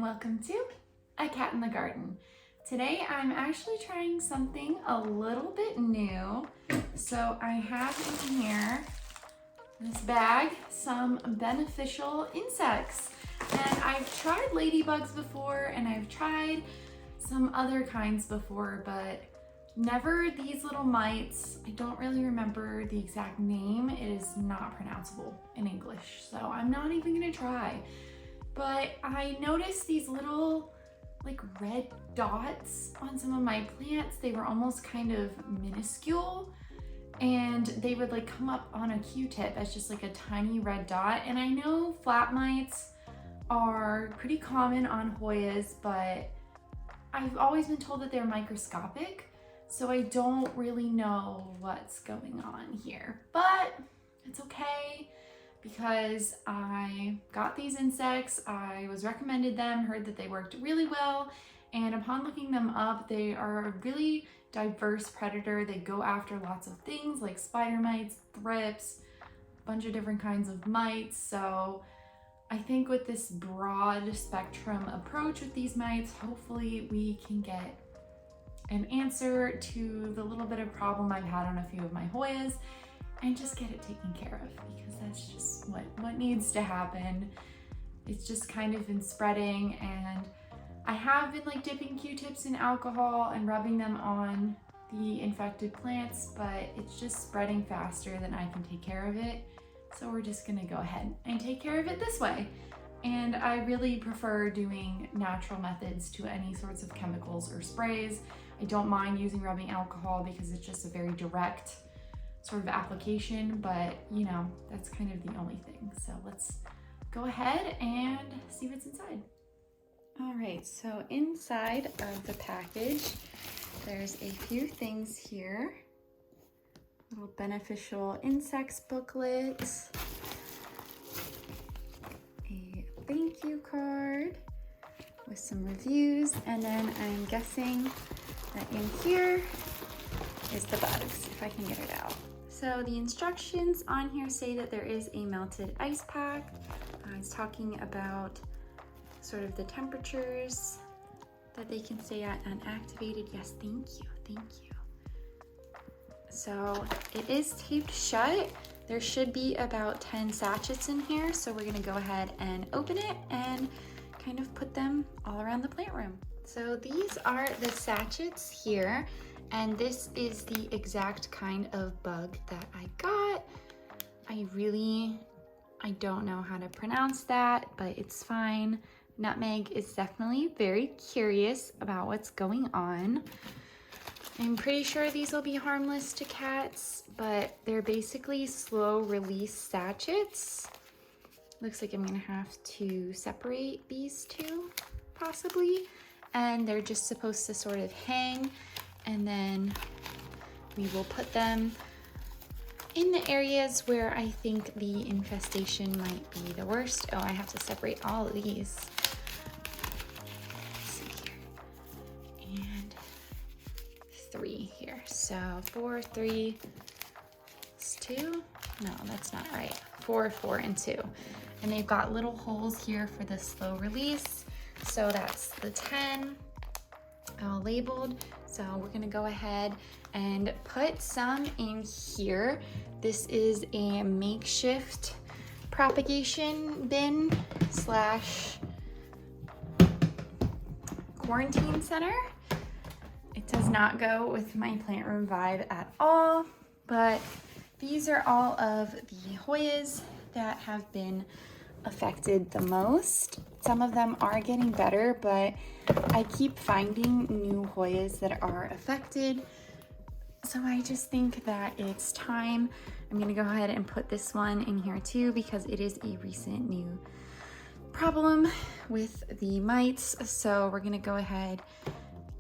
welcome to A Cat in the Garden. Today I'm actually trying something a little bit new. So I have in here this bag, some beneficial insects. And I've tried ladybugs before and I've tried some other kinds before, but never these little mites. I don't really remember the exact name. It is not pronounceable in English, so I'm not even gonna try. But I noticed these little like red dots on some of my plants. They were almost kind of minuscule and they would like come up on a Q-tip as just like a tiny red dot. And I know flat mites are pretty common on Hoyas, but I've always been told that they're microscopic. So I don't really know what's going on here, but it's okay because I got these insects. I was recommended them, heard that they worked really well. And upon looking them up, they are a really diverse predator. They go after lots of things like spider mites, thrips, a bunch of different kinds of mites. So I think with this broad spectrum approach with these mites, hopefully we can get an answer to the little bit of problem I've had on a few of my Hoyas and just get it taken care of, because that's just what needs to happen. It's just kind of been spreading, and I have been like dipping Q-tips in alcohol and rubbing them on the infected plants, but it's just spreading faster than I can take care of it. So we're just gonna go ahead and take care of it this way. And I really prefer doing natural methods to any sorts of chemicals or sprays. I don't mind using rubbing alcohol because it's just a very direct sort of application, but you know, that's kind of the only thing. So let's go ahead and see what's inside. All right, so inside of the package, there's a few things here. Little beneficial insects booklet, a thank you card with some reviews, and then I'm guessing that in here is the bugs, if I can get it out. So the instructions on here say that there is a melted ice pack. It's talking about sort of the temperatures that they can stay at unactivated. Yes, thank you. So it is taped shut. There should be about 10 sachets in here. So we're gonna go ahead and open it and kind of put them all around the plant room. So these are the sachets here, and this is the exact kind of bug that I got. I don't know how to pronounce that, but it's fine. Nutmeg is definitely very curious about what's going on. I'm pretty sure these will be harmless to cats, but they're basically slow release sachets. Looks like I'm gonna have to separate these two, possibly. And they're just supposed to sort of hang, and then we will put them in the areas where I think the infestation might be the worst. Oh, I have to separate all of these. Let's see here. And 3 here. So 4, 3, it's 2. No, that's not right. 4, 4, and 2. And they've got little holes here for the slow release. So that's the 10 all labeled. So we're gonna go ahead and put some in here. This is a makeshift propagation bin slash quarantine center. It does not go with my plant room vibe at all, but these are all of the Hoyas that have been affected the most. Some of them are getting better, but I keep finding new Hoyas that are affected. So I just think that it's time. I'm gonna go ahead and put this one in here too, because it is a recent new problem with the mites. So we're gonna go ahead,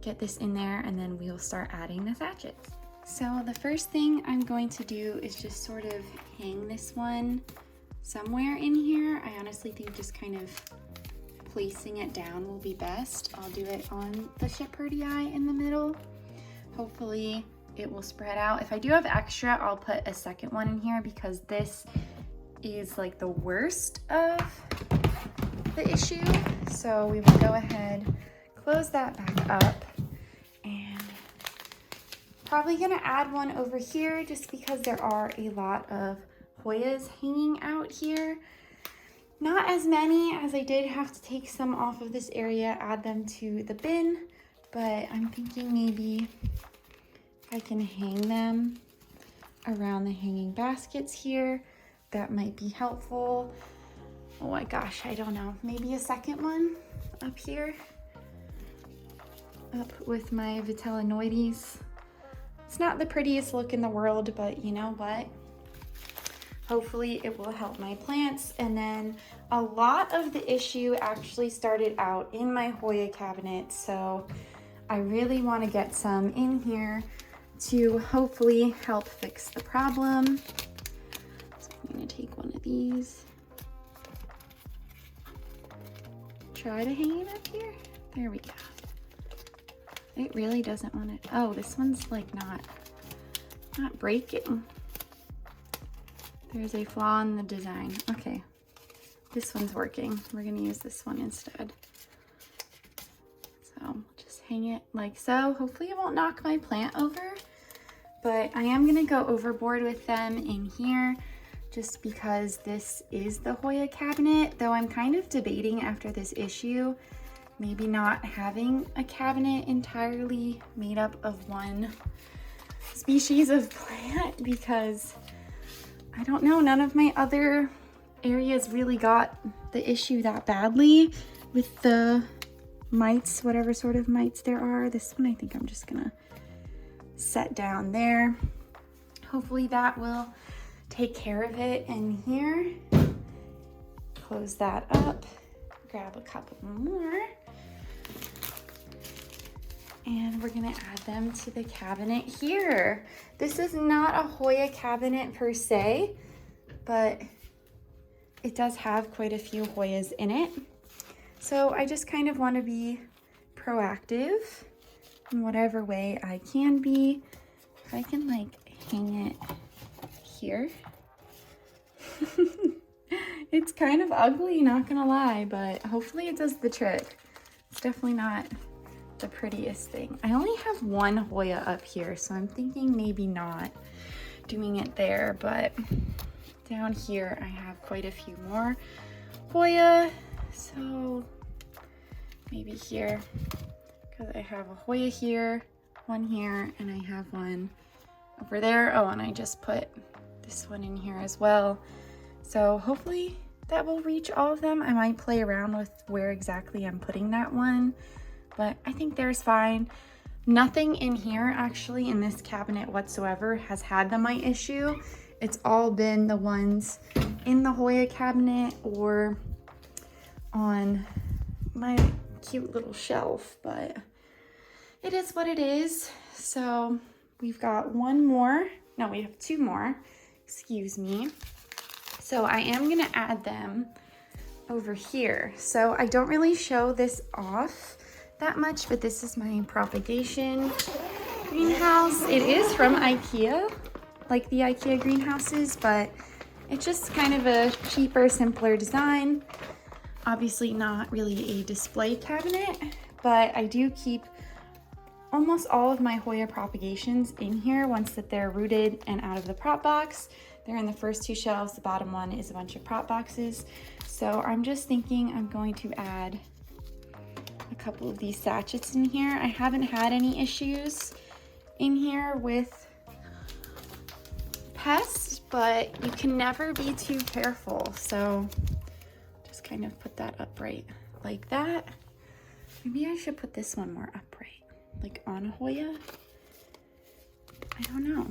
get this in there, and then we'll start adding the sachets. So the first thing I'm going to do is just sort of hang this one somewhere in here. I honestly think just kind of placing it down will be best. I'll do it on the shepherd's eye in the middle. Hopefully it will spread out. If I do have extra, I'll put a second one in here, because this is like the worst of the issue. So we will go ahead, close that back up, and probably gonna add one over here just because there are a lot of Hoyas hanging out here. Not as many, as I did have to take some off of this area, add them to the bin, but I'm thinking maybe I can hang them around the hanging baskets here. That might be helpful. Oh my gosh, I don't know. Maybe a second one up here, up with my Vitellinoides. It's not the prettiest look in the world, but you know what? Hopefully it will help my plants. And then a lot of the issue actually started out in my Hoya cabinet. So I really want to get some in here to hopefully help fix the problem. So I'm going to take one of these. Try to hang it up here. There we go. It really doesn't want to. Oh, this one's like not breaking. There's a flaw in the design. Okay, this one's working. We're gonna use this one instead. So just hang it like so. Hopefully it won't knock my plant over, but I am gonna go overboard with them in here just because this is the Hoya cabinet, though I'm kind of debating after this issue, maybe not having a cabinet entirely made up of one species of plant because I don't know, none of my other areas really got the issue that badly with the mites, whatever sort of mites there are. This one I think I'm just gonna set down there. Hopefully that will take care of it in here. Close that up, grab a couple more. And we're gonna add them to the cabinet here. This is not a Hoya cabinet per se, but it does have quite a few Hoyas in it. So I just kind of wanna be proactive in whatever way I can be. If I can like hang it here. It's kind of ugly, not gonna lie, but hopefully it does the trick. It's definitely not the prettiest thing. I only have one Hoya up here, so I'm thinking maybe not doing it there, but down here I have quite a few more Hoya, so maybe here, because I have a Hoya here, one here, and I have one over there. Oh, and I just put this one in here as well. So hopefully that will reach all of them. I might play around with where exactly I'm putting that one, but I think there's fine. Nothing in here actually in this cabinet whatsoever has had the mite issue. It's all been the ones in the Hoya cabinet or on my cute little shelf, but it is what it is. So we've got one more. No, we have two more, excuse me. So I am gonna add them over here. So I don't really show this off that much, but this is my propagation greenhouse. It is from IKEA, like the IKEA greenhouses, but it's just kind of a cheaper, simpler design. Obviously not really a display cabinet, but I do keep almost all of my Hoya propagations in here once that they're rooted and out of the prop box. They're in the first two shelves. The bottom one is a bunch of prop boxes. So I'm just thinking I'm going to add a couple of these sachets in here. I haven't had any issues in here with pests, but you can never be too careful. So just kind of put that upright like that. Maybe I should put this one more upright, like on a Hoya. I don't know.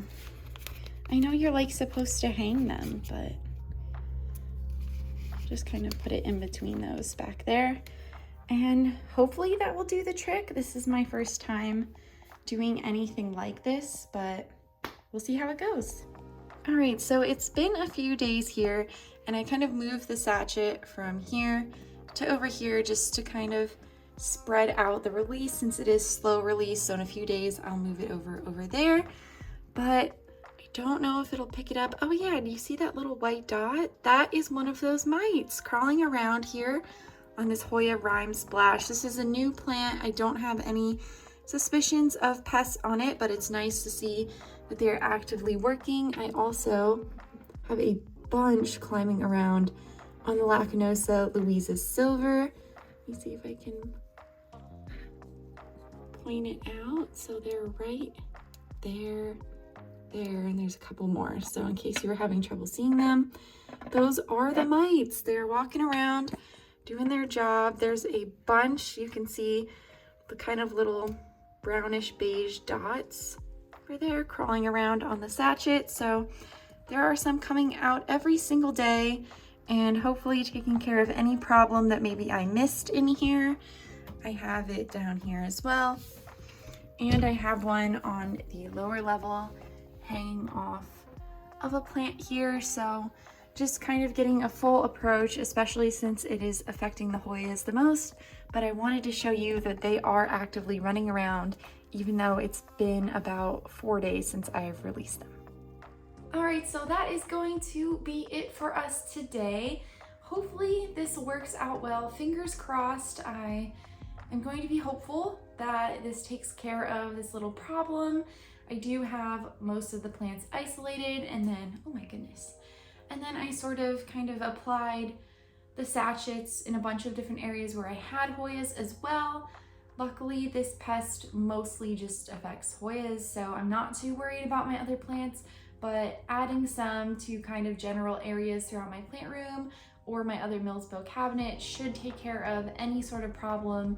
I know you're like supposed to hang them, but just kind of put it in between those back there. And hopefully that will do the trick. This is my first time doing anything like this, but we'll see how it goes. All right, so it's been a few days here and I kind of moved the sachet from here to over here just to kind of spread out the release since it is slow release. So in a few days, I'll move it over there, but I don't know if it'll pick it up. Oh yeah, do you see that little white dot? That is one of those mites crawling around here on this Hoya Rime Splash. This is a new plant. I don't have any suspicions of pests on it, but it's nice to see that they're actively working. I also have a bunch climbing around on the Lacanosa Louisa Silver. Let me see if I can point it out. So they're right there, and there's a couple more. So in case you were having trouble seeing them, those are the mites. They're walking around doing their job. There's a bunch. You can see the kind of little brownish beige dots over there crawling around on the sachet. So there are some coming out every single day and hopefully taking care of any problem that maybe I missed in here. I have it down here as well. And I have one on the lower level hanging off of a plant here. So just kind of getting a full approach, especially since it is affecting the Hoyas the most. But I wanted to show you that they are actively running around, even though it's been about 4 days since I have released them. All right, so that is going to be it for us today. Hopefully this works out well. Fingers crossed. I am going to be hopeful that this takes care of this little problem. I do have most of the plants isolated, and then, oh my goodness. And then I sort of kind of applied the sachets in a bunch of different areas where I had Hoyas as well. Luckily, this pest mostly just affects Hoyas, so I'm not too worried about my other plants, but adding some to kind of general areas throughout my plant room or my other Millsville cabinet should take care of any sort of problem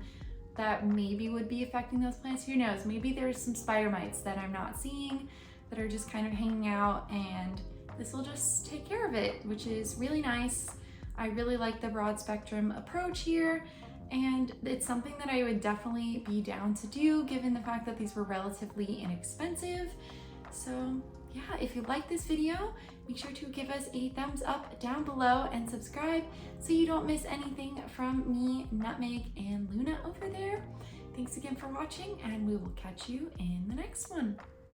that maybe would be affecting those plants. Who knows? Maybe there's some spider mites that I'm not seeing that are just kind of hanging out, and this will just take care of it, which is really nice. I really like the broad spectrum approach here, and it's something that I would definitely be down to do given the fact that these were relatively inexpensive. So yeah, if you like this video, make sure to give us a thumbs up down below and subscribe so you don't miss anything from me, Nutmeg, and Luna over there. Thanks again for watching, and we will catch you in the next one.